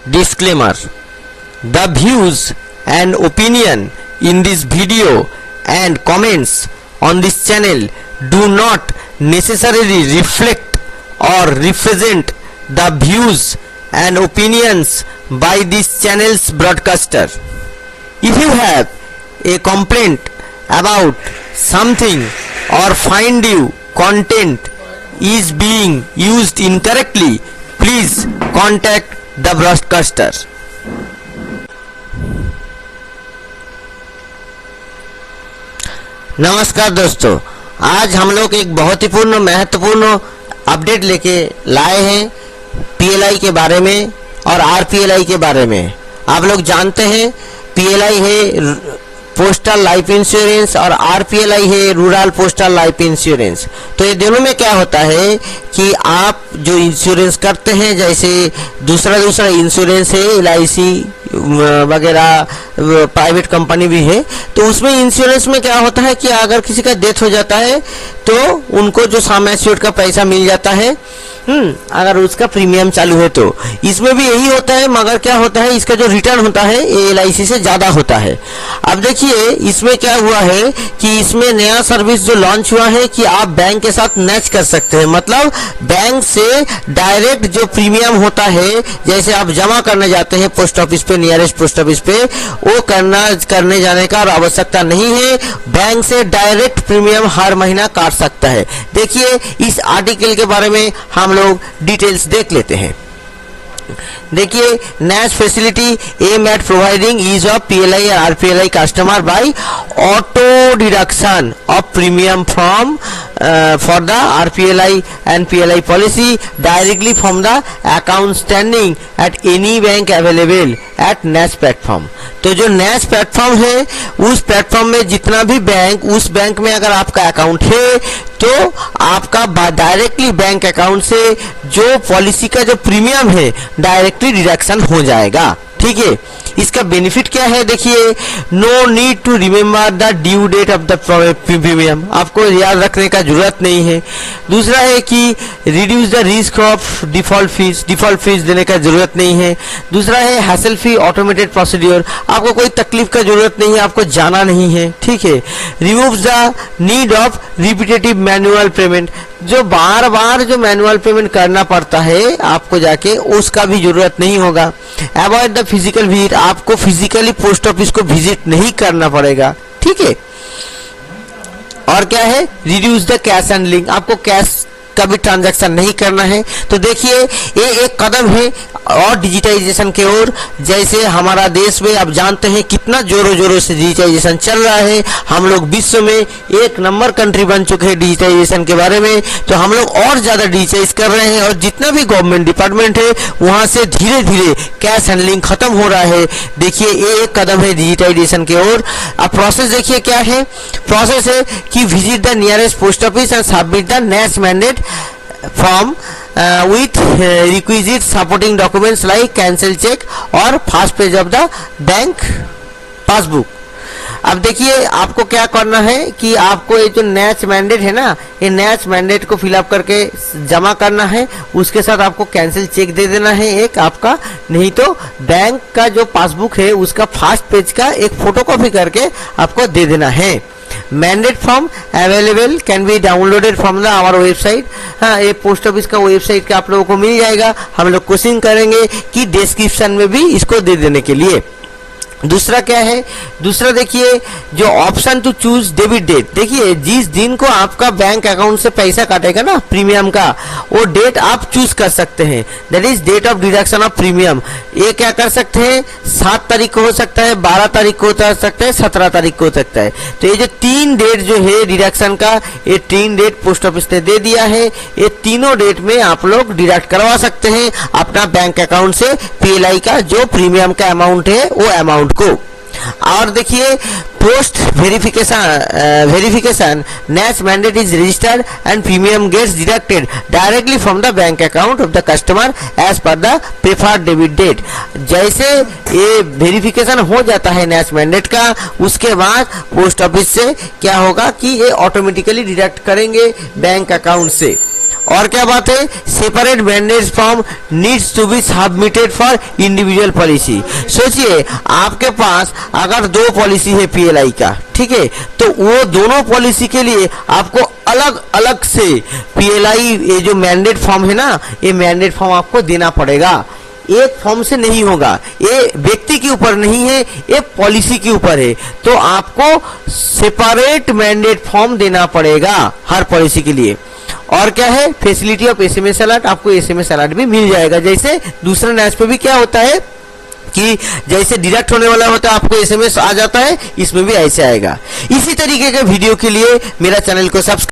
Disclaimer: the views and opinion in this video and comments on this channel do not necessarily reflect or represent the views and opinions by this channel's broadcaster. If you have a complaint about something or find you content is being used incorrectly, please contact the broadcaster. नमस्कार दोस्तों, आज हम लोग एक बहुत ही महत्वपूर्ण update लेके लाए हैं पीएलआई के बारे में और आरपीएलआई के बारे में। आप लोग जानते हैं पीएलआई है पोस्टल लाइफ इंश्योरेंस और आरपीएलआई है रूरल पोस्टल लाइफ इंश्योरेंस। तो ये दोनों में क्या होता है कि आप जो इंश्योरेंस करते हैं, जैसे दूसरा इंश्योरेंस है एलआईसी वगैरह, प्राइवेट कंपनी भी है, तो उसमें इंश्योरेंस में क्या होता है कि अगर किसी का डेथ हो जाता है तो उनको जो सम एश्योर्ड का पैसा मिल जाता है, अगर उसका प्रीमियम चालू है। तो इसमें भी यही होता है, मगर क्या होता है इसका जो रिटर्न होता है एलआईसी से ज्यादा होता है। अब देखिए इसमें क्या हुआ है कि इसमें नया सर्विस जो लॉन्च हुआ है कि आप बैंक के साथ मैच कर सकते हैं। मतलब बैंक से डायरेक्ट जो प्रीमियम होता है, जैसे आप जमा करने जाते हैं पोस्ट ऑफिस पे, नियरेस्ट पोस्ट ऑफिस पे, वो करने जाने का आवश्यकता नहीं है। बैंक से डायरेक्ट प्रीमियम हर महीना काट सकता है। देखिए इस आर्टिकल के बारे में हम लोग डिटेल्स देख लेते हैं। देखिए, NAS facility aim at providing ease of PLI और RPLI customer by auto deduction of premium from for the RPLI and PLI policy directly from the account standing at any bank available at NAS platform. तो जो NAS platform है, उस platform में जितना भी bank, उस bank में अगर आपका अकाउंट है तो आपका डायरेक्टली बैंक अकाउंट से जो पॉलिसी का जो प्रीमियम है डायरेक्टली डिडक्शन हो जाएगा। ठीक है, इसका बेनिफिट क्या है? देखिए, no need to remember the due date of the premium, आपको याद रखने का जरूरत नहीं है। दूसरा है कि reduce the risk of default fees देने का जरूरत नहीं है। दूसरा है हैसल फ्री ऑटोमेटेड प्रोसीड्योर, आपको कोई तकलीफ का जरूरत नहीं है, आपको जाना नहीं है। ठीक है, remove the need of repetitive manual payment, जो बार बार जो मैनुअल पेमेंट करना पड़ता है आपको जाके, उसका भी जरूरत नहीं होगा। अवॉइड द फिजिकल विजिट, आपको फिजिकली पोस्ट ऑफिस को विजिट नहीं करना पड़ेगा। ठीक है, और क्या है, रिड्यूस द कैश हैंडलिंग, आपको कैश का भी ट्रांजैक्शन नहीं करना है। तो देखिए ये एक कदम है और डिजिटाइजेशन के ओर। जैसे हमारा देश में आप जानते हैं कितना जोरों से डिजिटाइजेशन चल रहा है, हम लोग विश्व में एक नंबर कंट्री बन चुके हैं डिजिटाइजेशन के बारे में। तो हम लोग और ज्यादा डिजिटाइज कर रहे हैं और जितना भी गवर्नमेंट डिपार्टमेंट है वहां से धीरे धीरे कैश हैंडलिंग खत्म हो रहा है। देखिए ये एक कदम है डिजिटाइजेशन की ओर। अब प्रोसेस देखिए क्या है, प्रोसेस है कि visit the nearest post office and submit the NAS mandate form with requisite supporting documents like cancel check और first page of the bank passbook। अब देखिए आपको क्या करना है कि आपको ये जो NAS मैंडेट है ना, ये NAS मैंडेट को फिलअप करके जमा करना है। उसके साथ आपको कैंसिल चेक दे देना है एक आपका, नहीं तो बैंक का जो पासबुक है उसका फर्स्ट पेज का एक फोटोकॉपी करके आपको दे देना है। Mandate form available can be downloaded from the our website. हाँ, ये पोस्ट ऑफिस का वेबसाइट का आप लोगों को मिल जाएगा। हम लोग कोशिश करेंगे कि डिस्क्रिप्शन में भी इसको दे देने के लिए। दूसरा क्या है, दूसरा देखिए जो option to choose debit date, देखिए जिस दिन को आपका बैंक अकाउंट से पैसा काटेगा ना प्रीमियम का, वो डेट आप चूज कर सकते हैं। That is date of deduction of premium. ये क्या कर सकते हैं, 7 तारीख को हो सकता है, 12 तारीख को हो सकता है, 17 तारीख को हो सकता है। तो ये जो 3 डेट जो है डिडक्शन का, ये 3 डेट पोस्ट ऑफिस ने दे दिया है। ये तीनों डेट में आप लोग डिडक्ट करवा सकते हैं अपना बैंक अकाउंट से पीएलआई का जो प्रीमियम का अमाउंट है वो अमाउंट को। और देखिए post verification NAS mandate is registered and premium gets deducted directly from the bank account of the customer as per the preferred debit date। जैसे ये वेरिफिकेशन हो जाता है NAS mandate का, उसके बाद पोस्ट ऑफिस से क्या होगा कि ये ऑटोमेटिकली डिडक्ट करेंगे बैंक अकाउंट से। और क्या बात है, separate mandate form needs to be submitted for individual policy. सोचिए आपके पास अगर 2 पॉलिसी है पीएलआई का, ठीक है, तो वो दोनों पॉलिसी के लिए आपको अलग अलग से पीएलआई ये जो मैंडेट फॉर्म है ना, ये मैंडेट फॉर्म आपको देना पड़ेगा। एक फॉर्म से नहीं होगा, ये व्यक्ति के ऊपर नहीं है, ये पॉलिसी के ऊपर है। तो आपको सेपरेट मैंडेट फॉर्म देना पड़ेगा हर पॉलिसी के लिए। और क्या है, फैसिलिटी ऑफ एसएमएस अलर्ट, आपको एसएमएस अलर्ट भी मिल जाएगा। जैसे दूसरे नैच पे भी क्या होता है कि जैसे डिडक्ट होने वाला होता है आपको एसएमएस आ जाता है, इसमें भी ऐसे आएगा। इसी तरीके के वीडियो के लिए मेरा चैनल को सब्सक्राइब